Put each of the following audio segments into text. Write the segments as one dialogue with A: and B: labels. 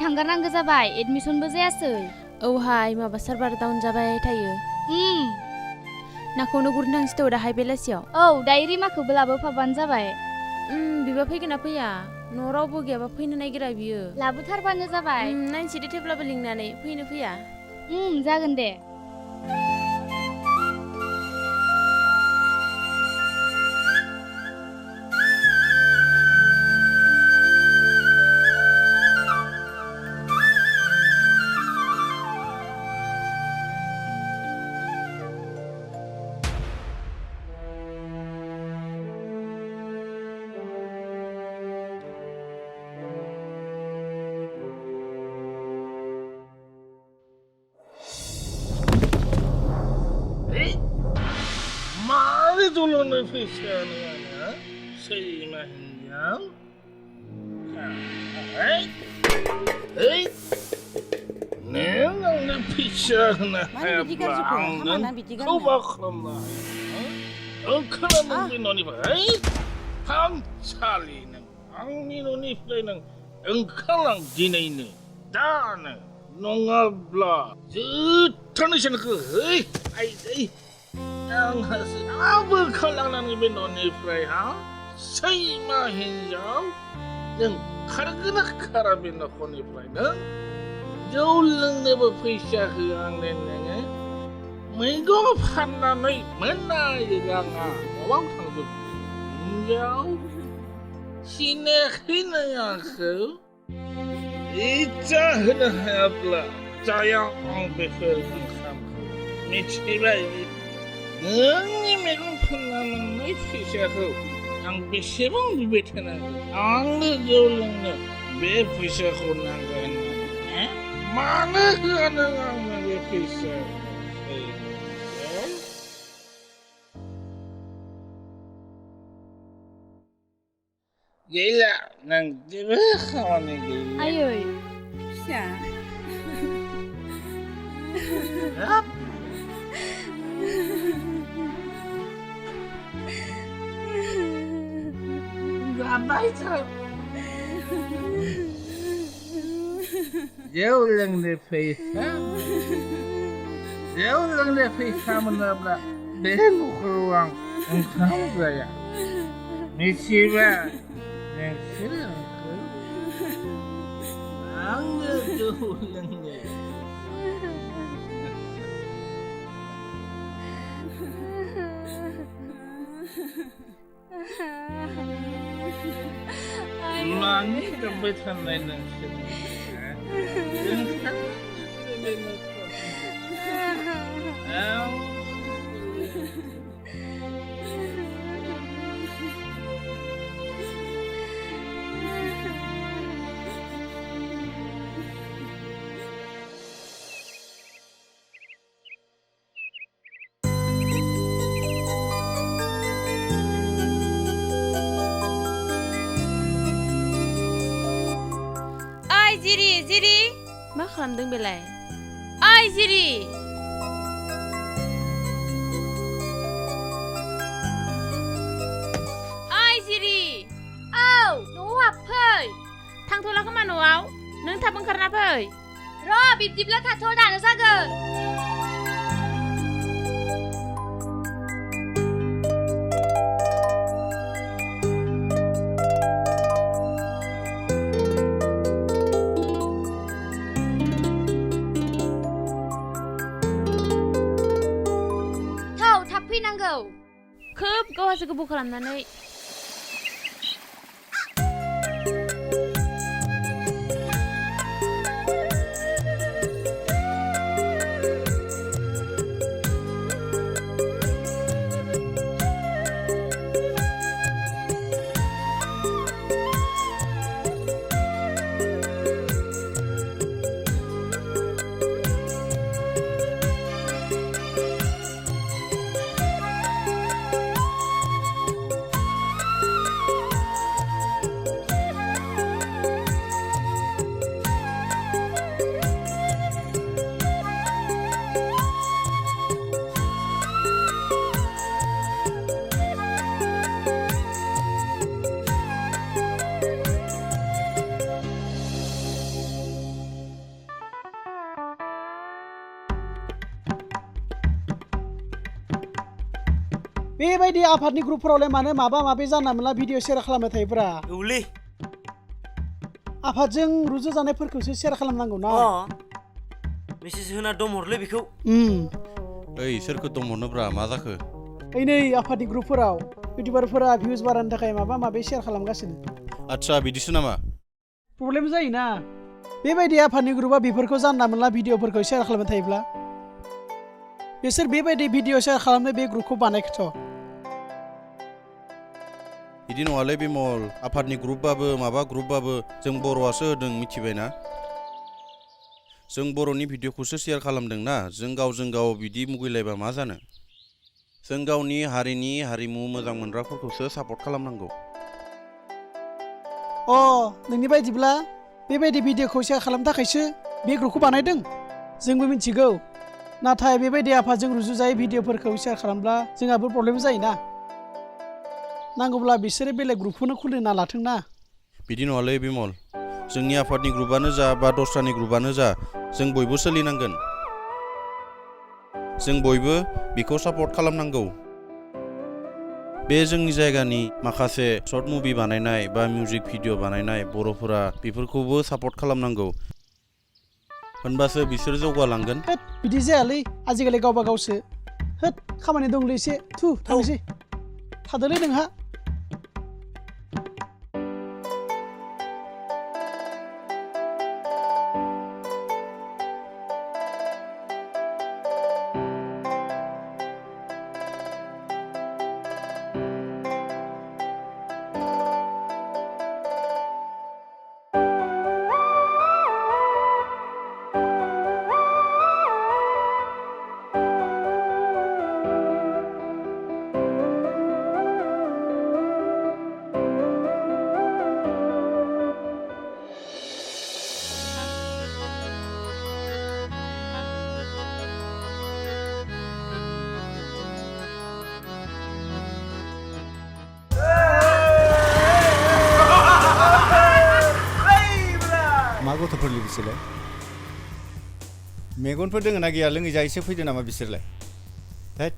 A: थांगारनांगौ जाबाय एडमिसनबो जायासै
B: औहाय माबा सार्भार डाउन जाबाय थायो नाखौनो गुरनो थांसै थ' दाहाय बेलासियाव
A: औ दायो रिमाखौबो लाबोफाबानो जाबाय
B: बिबा फैगोन ना फैया न'आव रावबो गैयाबा फैनो नागिरा बियो
A: लाबोथारबानो जाबाय
B: नायनोसै दे थेवब्लाबो लिंनानै फैनो फैया
A: जागोन दे
C: Tulungan fisya niya, sa'yo hinjam. Neng na fisya na haplang kubakram na. Ang kanan binoni ba? Ang sali ng ang minuniflay ng ang kalang dinay ni Dana nongabla. Tanay siya na ko. Ay. Ang abal ka lang ng ibinonifray, ha? Sa'y mahinjaw? Yung karagana-karabin ako ni Fray, na? Diyaw lang na ba pisya kang neneng, may gumaphan na may manayag nga. Mawag kang dupi. Hinjaw? Sinekin na yan ko? Itahan na hapla. Sayang ang befel ng kamko. Michibay, Nani meron pa naman may fisya ko. Ang bisibang bibitin ako. Ang nagawlang na may fisya ko na gano'n. Mana ka na nga may fisya ko. Gila, nang di ba ka ni Gila?
A: Ayoy.
D: Siya.
C: Hap? Gabay sa Jauh lang na face Jauh lang na face mo na ba Dahil ukuruang ang kamagaya Misiba Nang silang ko Ang jauh lang na Mani kapitan na ng sila.
B: Ziri मा खालामदों बेलाय ओइ जिरि ओइ जिरि
A: औ न'आव हाबफै
B: थांथ'ला खोमा न'आव नों थाब ओंखारना फै
A: र' बिब्दिब्ला थाथ' दानो जागोन फैनांगौ
B: खोब गावहासो गोबाव खालामनानै
D: बेबायदि आफादनि ग्रुपफोरावलाय मानो माबा माबि जानला मोनला भिडिअ शेयार खालामबाय थायोब्रा
E: औलै
D: आफादजों रुजु जानायफोरखौसो शेयार खालामनांगौ ना
E: मेसेज होना दमहरलै बेखौ
F: ओइ सोरखौ दमहरनोब्रा मा जाखो
D: ओइ नै आफादनि ग्रुपफोराव इउटिउबारफोरा भिउज बारायनो थाखाय माबा माबि शेयार खालामगासिनो
F: आच्छा बिदिसो नामा
D: प्रब्लेम जायोना बेबायदि आफादनि ग्रुपआ बेफोरखौ जानला मोनला भिडिअफोरखौ शेयार खालामबाय थायोब्ला बिसोर बेबायदि भिडिअ शेयार खालामनो बे ग्रुपखौ बानायखोथ'
F: बिदि नङालै बिमल आफादनि ग्रुपबाबो माबा ग्रुपबाबो जों बर'आसो होदों मिथिबायना जों बर'नि भिडिअखौसो शेयार खालामदोंना जों गावजों गाव बिदि मुगैलायबा मा जानो जों गावनि हारिनि हारिमु मोजां मोनग्राफोरखौसो सापर्ट खालामनांगौ
D: नोंनि बायदिब्ला बेबायदि भिडिअखौ शेयार खालामनो थाखायसो बे ग्रुपखौ बानायदों जोंबो मिथिगौ नाथाय बेबायदि आफादजों रुजुजायै भिडिअफोरखौ शेयार खालामब्ला जोंहाबो प्रब्लेम जायोना नांगौब्ला बिसोरो बेलेग ग्रुपखौनो खुलिना लाथोंना
F: बिदि नङालै बिमल जोंनि आफादनि ग्रुपआनो जा बा दस्रानि ग्रुपआनो जा जों बयबो सोलिनांगोन जों बयबो बिखौ सापर्ट खालामनांगौ बे जोंनि जायगानि माखासे शर्ट मुभि बानायनाय बा मिउजिक भिडिअ बानायनाय बर'फोरा बेफोरखौबो सापर्ट खालामनांगौ होनबासो बिसोर जौगालांगोन
D: बिदि जायालै आजिखालि गावबा गावसो खामानि दंलै एसे थांसै थादोलै नोंहा
G: मा गथ'फोरलै बिसोरलाय मेगनफोर दोङो ना गैया लोङै जायैसो फैदो नामा बिसोरलाय हैद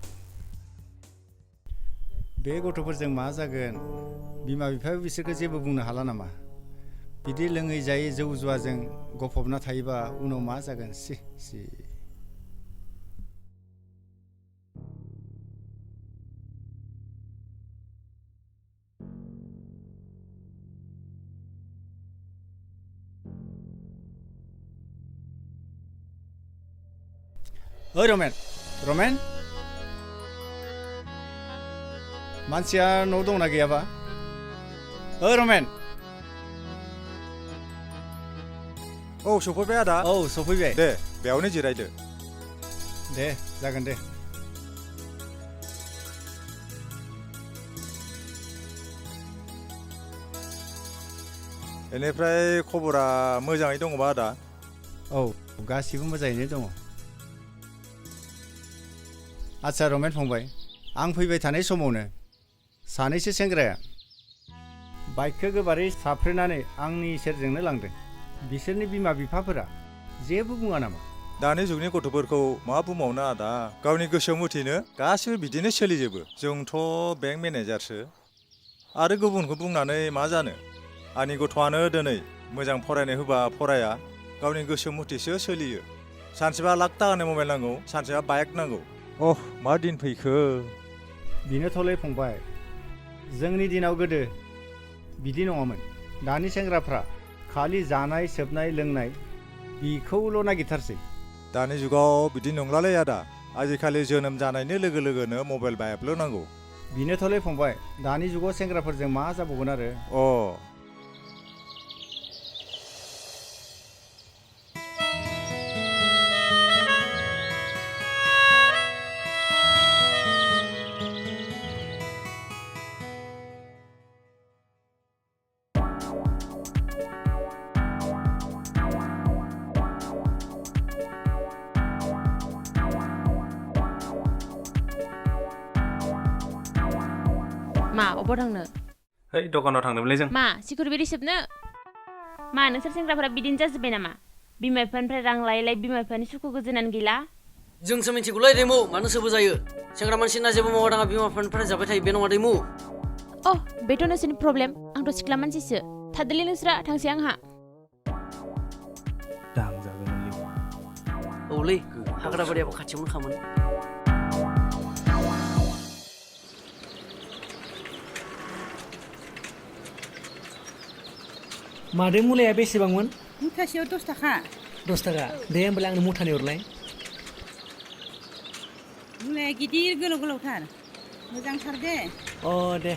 G: बे गथ'फोरजों मा जागोन बिमा बिफायाबो बिसोरखौ जेबो बुंनो हाला नामा बिदि लोङै जायै जौ जुवाजों गफबना थायोबा उनाव मा जागोन सि ओइ रमेन मानसिया न' दंना गैयाबा ओइ रमेन
H: औ सफैबाय आदा
G: औ सफैबाय
H: दे बेयावनो जिरायदो
G: दे जागोन दे
H: बेनिफ्राय खबरा मोजाङै दङबा आदा
G: औ गासिबो मोजाङैनो दङ आच्छा रमेन फंबाय आं फैबाय थानाय समावनो सानैसो सेंग्राया बाइकखौ गोबारै साफ्रेनानै आंनि सेरजोंनो लांदों बिसोरनि बिमा बिफाफोरा जेबो बुङा नामा
H: दानि जुगनि गथ'फोरखौ मा बुंबावनो आदा गावनि गोसो मथेनो गासिबो बिदिनो सोलिजोबो जोंथ' बेंक मेनेजारसो आरो गुबुनखौ बुंनानै मा जानो आंनि गथ'आनो दिनै मोजां फरायनाय होबा फराया गावनि गोसो मथेसो सोलियो सानसेबा लाख थाखानि मबाइल नांगौ सानसेबा बाइक नांगौ मा दिन फैखो
G: बेनोथ'लै फंबाय जोंनि दिनाव गोदो बिदि नङामोन दानि सेंग्राफ्रा खालि जानाय सोबनाय लोंनाय बिखौल' नागिरथारसै
H: दानि जुगाव बिदि नंलालै आदा आजिखालि जोनोम जानायनि लोगो लोगोनो मबाइल बाइकल' नांगौ
G: बेनोथ'लै फंबाय दानि जुगाव सेंग्राफोरजों मा जाबावगोन आरो
B: मा अबाव थांनो
I: है दखानाव थांदोंमोनलै जों
B: मा सिकिउरिटि सोबनो मा नोंसोर सेंग्राफोरा बिदिनो जाजोब्बाय नामा बिमा बिफानिफ्राय रां लायै लायै बिमा बिफानि सुखु गोजोनानो गैला
J: जोंसो मिथिगौलै दैमु मानो सोबो जायो सेंग्रा मानसिना जेबो मावा दाङा बिमा बिफानिफ्राय जाबाय थायो बे नङा दैमु
B: अ बेथ' नोंसोरनि प्रब्लेम आंथ' सिख्ला मानसिसो थादोलै नोंस्रा थांसै आंहा
J: औलै हाग्रा बारियाबो खाथियावनो खामोन
K: मादै मुलाया बेसेबांमोन
L: मुथासेयाव 10 थाखा
K: 10 थाखा दे होमबालाय आंनो मुथानै हरलाय
L: मुलाया गिदिर गोलाव गोलावथार मोजांथार दे
K: अ दे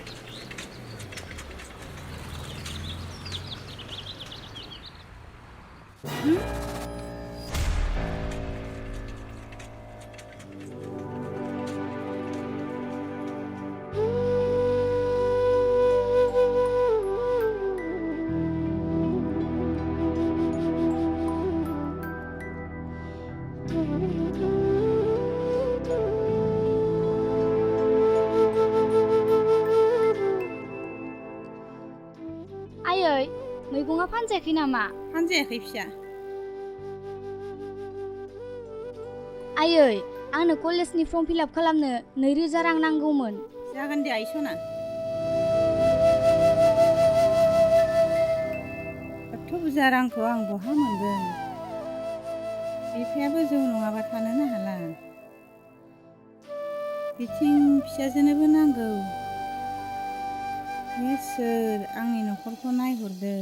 A: आयै मैगङा फानजायाखै नामा
L: फानजायाखै फिसा
A: आयै आंनो कलेजनि फर्म फिल आप खालामनो 2000 रां नांगौमोन
L: जागोन दे आइ सना एथ' बुरजा रांखौ आं बहा मोनगोन बिफायाबो जौ नङाबा थानोनो हाला बिथिं फिसाजोनोबो नांगौ बे सोर आंनि न'खरखौ नायहरदो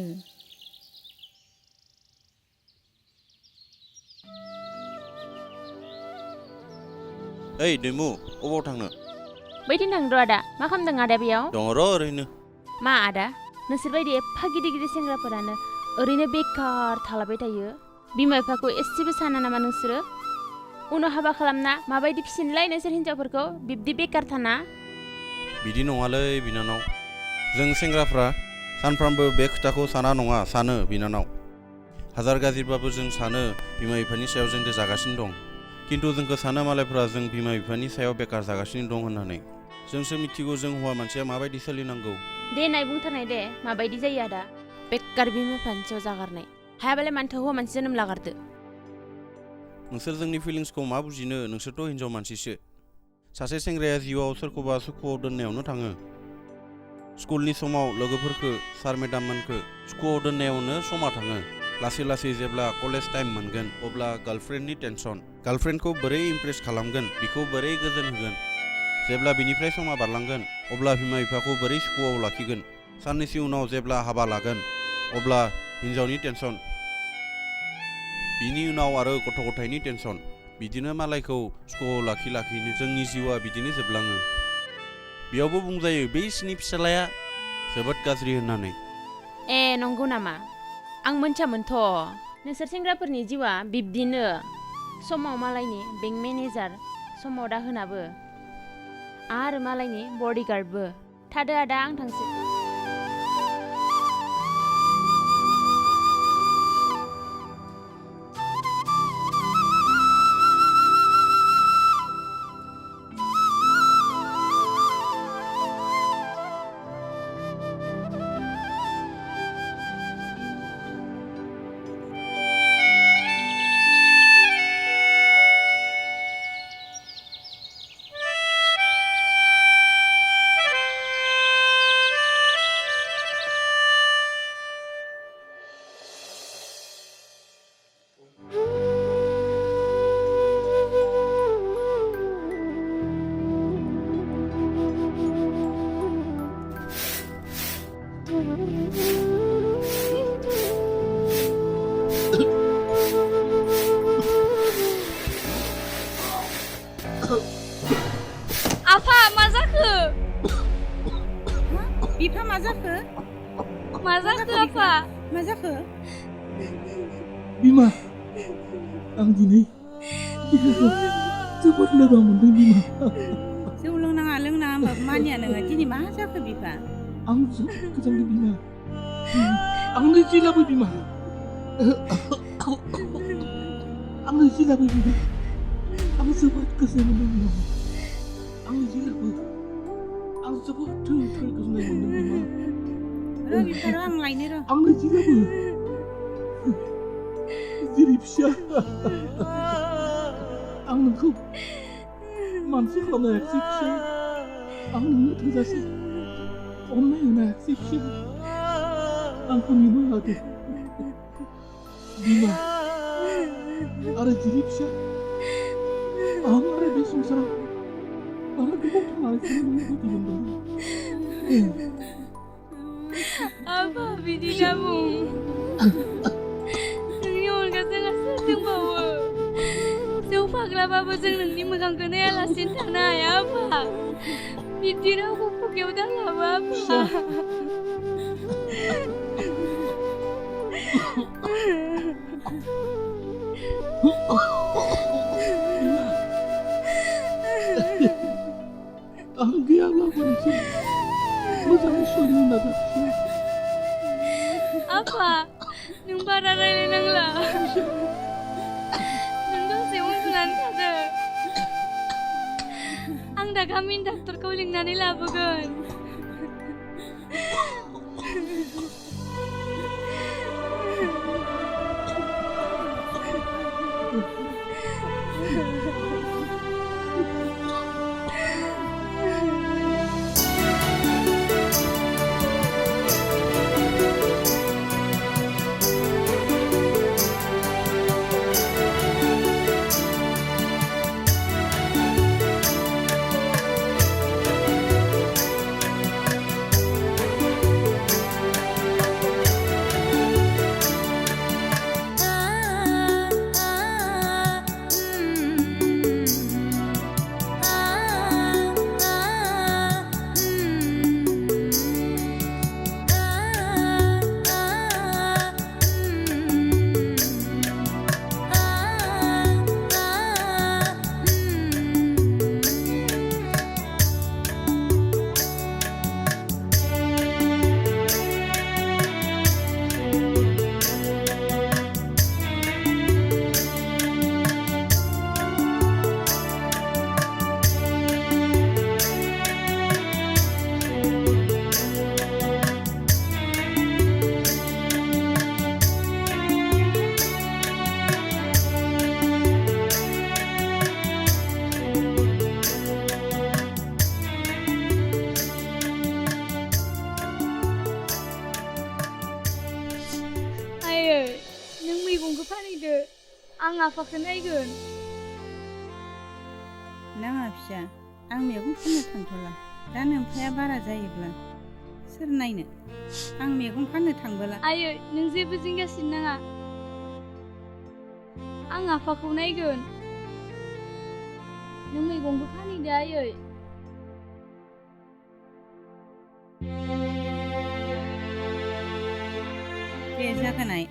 F: ओइ दैमु अबाव थांनो
B: बैथिं थांद' आदा मा खालामदों आदा बेयाव
F: दङ र' ओरैनो
B: मा आदा नोंसोरबायदि एफा गिदिर गिदिर सेंग्राफोरानो ओरैनो बेकार थालाबाय थायो बिमा बिफाखौ एसेबो साना नामा नोंसोरो उनाव हाबा खालामना माबायदि फिसिनोलाय नोंसोर हिनजावफोरखौ बिब्दि बेकार थाना
F: बिदि नङालै बिनानाव जों सेंग्राफ्रा सानफ्रामबो बे खोथाखौ साना नङा सानो बिनानाव हाजार गाज्रिबाबो जों सानो बिमा बिफानि सायाव जों जागासिनो दं किन्तु जोंखौ सानो मालायफ्रा जों बिमा बिफानि सायाव बेकार जागासिनो दं होननानै जोंसो मिथिगौ जों हौवा मानसिया माबायदि सोलिनांगौ
B: दे नाय बुंथारनाय दे माबायदि जायो आदा बेकार बिमा बिफानि सायाव जागारनाय हायाबालाय मानोथो हौवा मानसि जोनोम लागारदो
F: नोंसोर जोंनि फिलिंसखौ मा बुजिनो नोंसोरथ' हिनजाव मानसिसो सासे सेंग्राया जिउआव सोरखौबा सुखुआव दोननायावनो थाङो स्कुलनि समाव लोगोफोरखौ सार मेडाममोनखौ सुखुआव दोननायावनो समा थाङो लासै लासै जेब्ला कलेज टाइम मोनगोन अब्ला गार्लफ्रेन्डनि टेनसन गार्लफ्रेन्डखौ बोरै इमप्रेस खालामगोन बिखौ बोरै गोजोन होगोन जेब्ला बिनिफ्राय समा बारलांगोन अब्ला बिमा बिफाखौ बोरै सुखुआव लाखिगोन साननैसो उनाव जेब्ला हाबा लागोन अब्ला हिन्जावनि टेनसन बिनि उनाव आरो गथ' गथायनि टेनसन बिदिनो मालायखौ सुखुआव लाखिनो जोंनि जिउआ बिदिनो जोबलाङो बेयावबो बुंजायो बैसिनि फिसालाया जोबोद गाज्रि होननानै
B: ए नंगौ नामा आं मोनथियामोनथ' नोंसोर सेंग्राफोरनि जिउआ बिब्दिनो समाव मालायनि बेंक मेनेजार समाव दाहोनाबो आरो मालायनि बडिगार्डबो थादो आदा आं थांसै
A: आफा मा जाखो
L: बिफा मा जाखो
A: आफा
L: मा जाखो
C: बिमा आं दिनै जोबोद लोरबां मोनदों बिमा
L: जौ लोंनाङा होनबाबो मानिया नोङो दिनै मा जाखो बिफा
C: आं जोबोद गोजांदों बिमा आंनो जि लाबो बिमा आंनो जि लाबो बिमा आं जोबोद गोजोन मोनदों बिमा आंनो जि लाबो आं जोबोद गोजोननाय मोनदों बिमा
L: र' बिफा र' आं लायनो र'
C: आंनो जि लाबो जेरै फिसा आं नोंखौ मानसि खालामनो हायाखिसै फिसा आं नोंनो थोजासे अननाय होनो हायाखिसै फिसा आंखौ निमाहा हो बिमा आरो गिरि फिसा आं आरो बे संसाराव बारा गोबाव थानानै नोंनो बायदि मोनदों
A: Apa bidik kamu? Nोंनि अनगा जोंहा सोर दंबावो? जौ फाग्लाबाबो जों नोंनि मोखांखौ नायालासिनो थानो हाया आफा। बिदि रावबो खुगायाव दालाबो आफा।
C: आं गैयाब्लाबो नोंसोर मोजाङै सोलिनो नाजा फिसा
A: Apa? नों बारा रायलायनांला। नों दसे उन्दुनानै थादो। आं दा गामिनि डाक्टरखौ लिंनानै लाबोगोन। आं आफाखौ नायगोन
L: नाङा फिसा आं मैगं फाननो थांथ'ला दा नोमफाया बारा जायोब्ला सोर नायनो आं मैगं फाननो थांबोला
A: आयै नों जेबो जिंगासिनो नाङा आं आफाखौ नायगोन नों मैगंबो फानहैदो आयै
L: दे जागोनाय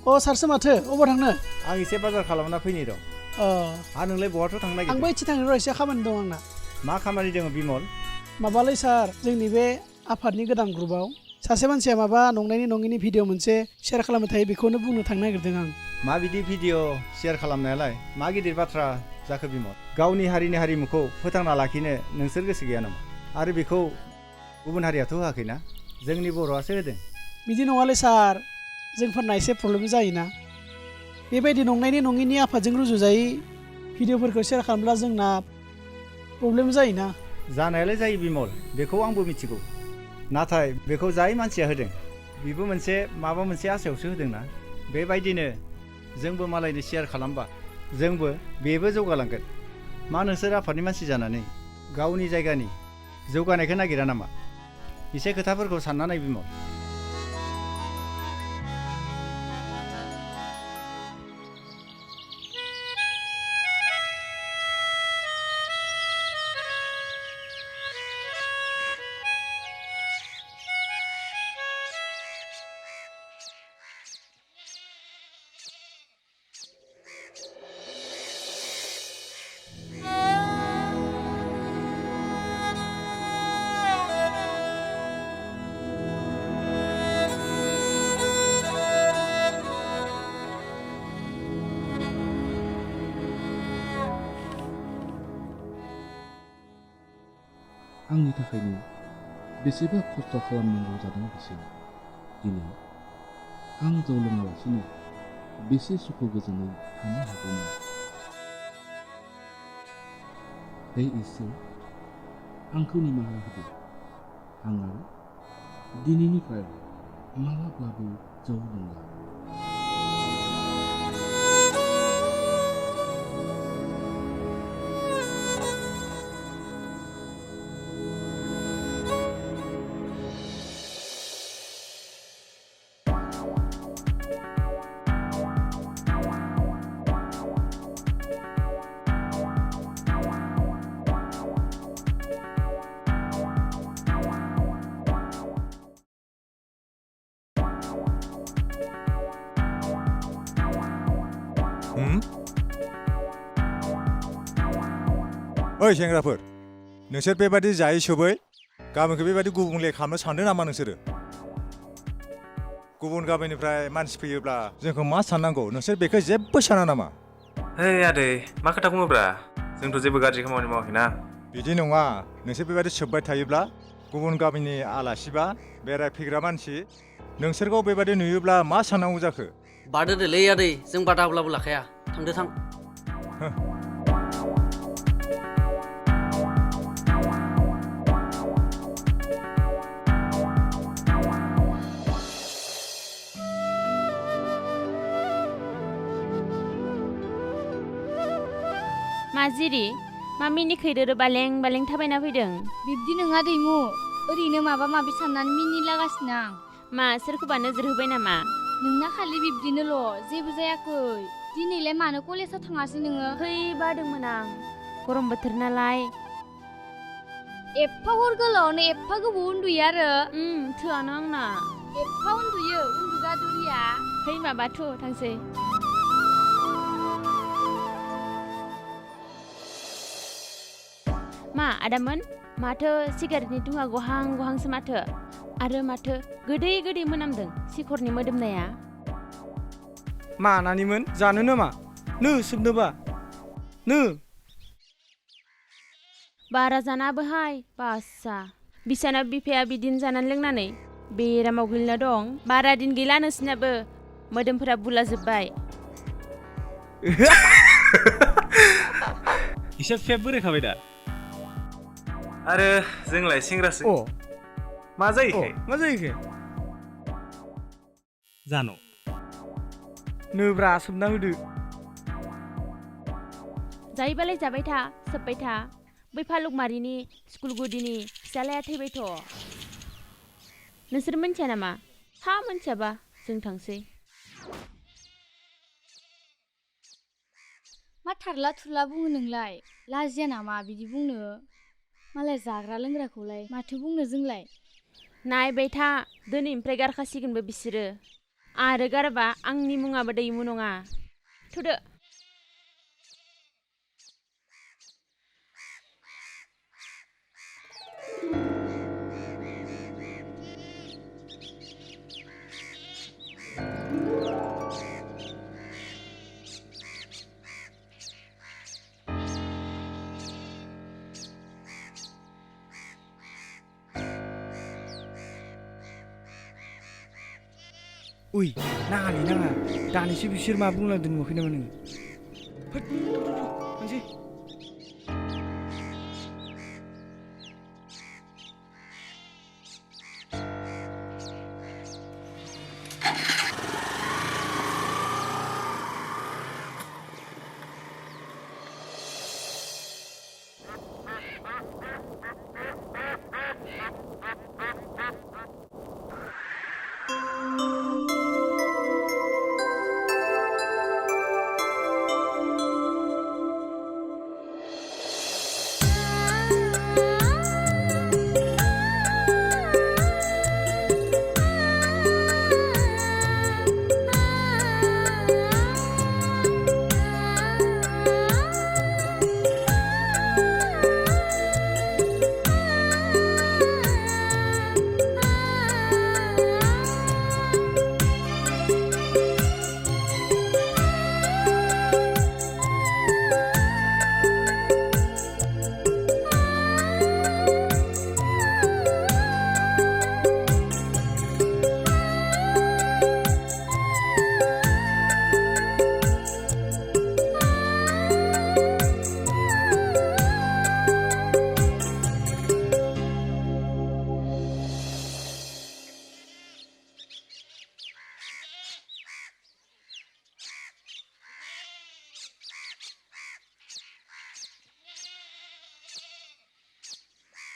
D: अ सारसो माथो अबाव थांनो
G: आं एसे बाजार खालामना फैनि र' नोंलाय बहाथो थांनो नागिरदों
D: आंबो एसे थांनो र' एसे खामानि दं आंना
G: मा खामानि दङ बिमल
D: माबालै सार जोंनि बे आफादनि गोदान ग्रुपआव सासे मानसिया माबा नंनायनि नङिनि भिडिअ मोनसे शेयार खालामबाय थायो बेखौनो बुंनो थांनो नागिरदों आं
G: मा बिदि भिडिअ शेयार खालामनायालाय मा गिदिर बाथ्रा जाखो बिमल गावनि हारिनि हारिमुखौ फोथांना लाखिनो नोंसोर गोसो गैया नामा आरो बेखौ गुबुन हारियाथ' होआखैना जोंनि बर'आसो होदों
D: बिदि नङालै सार जोंफोरना एसे प्रब्लेम जायोना बेबायदि नंनायनि नङिनि आफादजों रुजुजायै भिडिअफोरखौ शेयार खालामब्ला जोंना प्रब्लेम जायोना
G: जानायालाय जायो बिमल बेखौ आंबो मिथिगौ नाथाय बेखौ जाय मानसिया होदों बेबो मोनसे माबा मोनसे आसायावसो होदोंना बेबायदिनो जोंबो मालायनो शेयार खालामबा जोंबो बेबो जौगालांगोन मा नोंसोर आफादनि मानसि जानानै गावनि जायगानि जौगानायखौ नागिरा नामा एसे खोथाफोरखौ सानना नाय बिमल
C: आंनि थाखायनो बेसेबा खस्थ' खालामनांगौ जादों बिसोर दिनै आं जौ लोङालासिनो बेसे सुखु गोजोनै थानो हागौमोन हे इसोर आंखौ निमाहा होदो आं आरो दिनैनिफ्राय मालाब्लाबो जौ लोंला
H: ओइ सेंग्राफोर नोंसोर बेबादि जायै सोबै गामिखौ बेबादि गुबुंले खालामनो सानदों नामा नोंसोरो गुबुन गामिनिफ्राय मानसि फैयोब्ला जोंखौ मा साननांगौ नोंसोर बेखौ जेबो साना नामा
I: हे आदै मा खोथा बुङोब्रा जोंथ' जेबो गाज्रि खामानि मावाखैना
H: बिदि नङा नोंसोर बेबादि सोब्बाय थायोब्ला गुबुन गामिनि आलासि बा बेरायफैग्रा मानसि नोंसोरखौ बेबादि नुयोब्ला मा साननांगौ जाखो
J: बारदोलै आदै जों बादा होब्लाबो लाखाया थांदो थां
B: माजिरि मा मिनिखैदो बालें बालें थाबायना फैदों
A: बिब्दि नङा दैमु ओरैनो माबा माबि साननानै मिनिलागासिनो आं
B: मा सोरखौबा नोजोर होबाय नामा
A: नोंना खालि बिब्दिनोल' जेबो जायाखै दिनैलाय मानो कलेजाव थाङासै नोङो
B: फै बादोंमोन आं गरम बोथोर नालाय
A: एफा हर गोलावनो एफा गोबाव उन्दुयो आरो
B: थोआनो आंना
A: एफा उन्दुयो उन्दुगादुरिया
B: फै माबाथ' थांसै मा आदामोन माथो सिगारेटनि दुङा गहां गहांसो माथो आरो माथो गोदै गोदै मोनामदों सिखरनि मोदोमनाया
K: मा नानिमोन जानो नामा नो सोबनोबा नो
B: बारा जानाबोहाय बासा बिसाना बिफाया बिदिनो जानानै लोंनानै बेरामाव गोलैना दं बारा दिन गैला नोंसिनाबो मोदोमफोरा बुलाजोब्बाय
K: इसे फेब बोरायखाबाय दा
I: आरो जोंलाय सेंग्रासो मा जायोखै
K: जानो नोब्रा सोबना होदो
B: जायोबालाय जाबाय था सोबबाय था बै फालुगमारिनि स्कुल गुदिनि फिसालाया थैबायथ' नोंसोर मिन्थिया नामा हा मिन्थियाबा जों थांसै
A: मा थारला थुरला बुङो नोंलाय लाजिया नामा बिदि बुंनो मालाय जाग्रा लोंग्राखौलाय माथो बुंनो जोंलाय
B: नायबाय था दिनैनिफ्राय गारखासिगोनबो बिसोरो आरो गारबा आंनि मुङाबो दैमु नङा थुदो
K: उइ नाङालै नाङा दानिसो बिसोर मा बुंलांदों नुवाखै नामा नोङो थांसै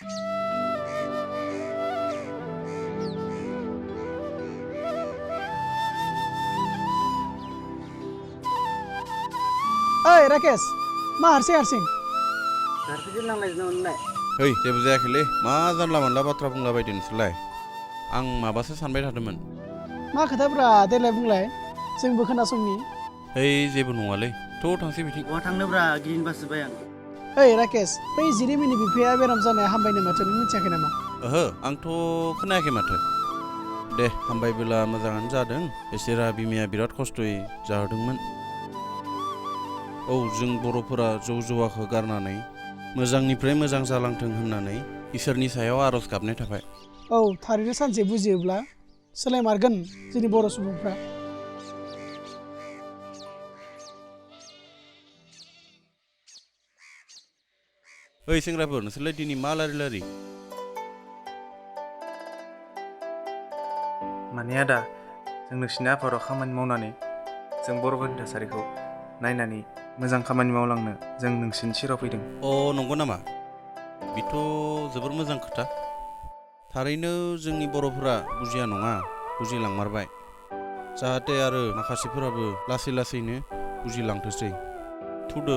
D: ओइ राकेश मा हारसिं हारसिं
J: हारसिं नांलायजोबनाय
F: ओइ जेबो जायाखैलै मा जानला मोनला बाथ्रा बुंलाबायदों नोंसोरलाय आं माबासो सानबाय थादोंमोन
D: मा खोथाब्रा देलाय बुंलाय जोंबो खोनासंनि
F: ओइ जेबो नङालै थ' थांसै बिथिं
J: बहा थांनोब्रा गिदिं बासोबाय आं
D: ओइ राकेश बै जिरिमिनि बिफाया बेराम जानाया हामबायनो माथो नों मिथियाखै नामा
F: ओहो आंथ' खोनायाखै माथो दे हामबायबोला मोजाङानो जादों बिसोरा बिमाया बिराद खस्थ'यै जाहोदोंमोन औ जों बर'फोरा जौ जुवाखौ गारनानै मोजांनिफ्राय मोजां जालांथों होननानै इसोरनि सायाव आर'ज गाबनाय थाबाय
D: औ थारैनो सानसे बुजियोब्ला सोलायमारगोन जोंनि बर' सुबुंफ्रा
F: ओइ सेंग्राफोर नोंसोरलाय दिनै मा लारि
I: माने आदा जों नोंसिनि आफादाव खामानि मावनानै जों बर'फोरनि थासारिखौ नायनानै मोजां खामानि मावलांनो जों नोंसिनि सेराव फैदों
F: अ नंगौ नामा बेथ' जोबोर मोजां खोथा थारैनो जोंनि बर'फोरा बुजिया नङा बुजिलांमारबाय जाहाथे आरो माखासेफोराबो लासै लासैनो बुजिलांथोसै थुदो